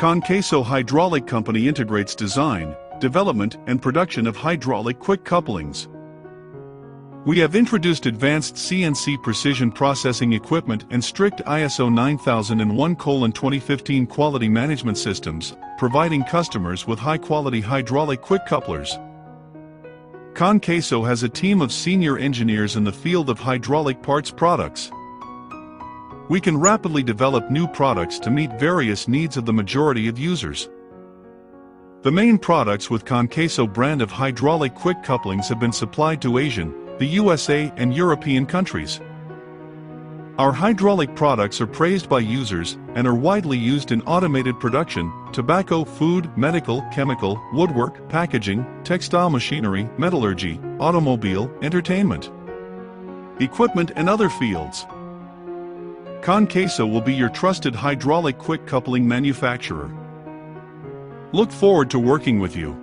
Koncaso Hydraulic Company integrates design, development, and production of hydraulic quick couplings. We have introduced advanced CNC precision processing equipment and strict ISO 9001:2015 quality management systems, providing customers with high-quality hydraulic quick couplers. Koncaso has a team of senior engineers in the field of hydraulic parts products. We can rapidly develop new products to meet various needs of the majority of users. The main products with Koncaso brand of hydraulic quick couplings have been supplied to Asian, the USA, and European countries. Our hydraulic products are praised by users and are widely used in automated production, tobacco, food, medical, chemical, woodwork, packaging, textile machinery, metallurgy, automobile, entertainment, equipment, and other fields. Koncaso will be your trusted hydraulic quick coupling manufacturer. Look forward to working with you.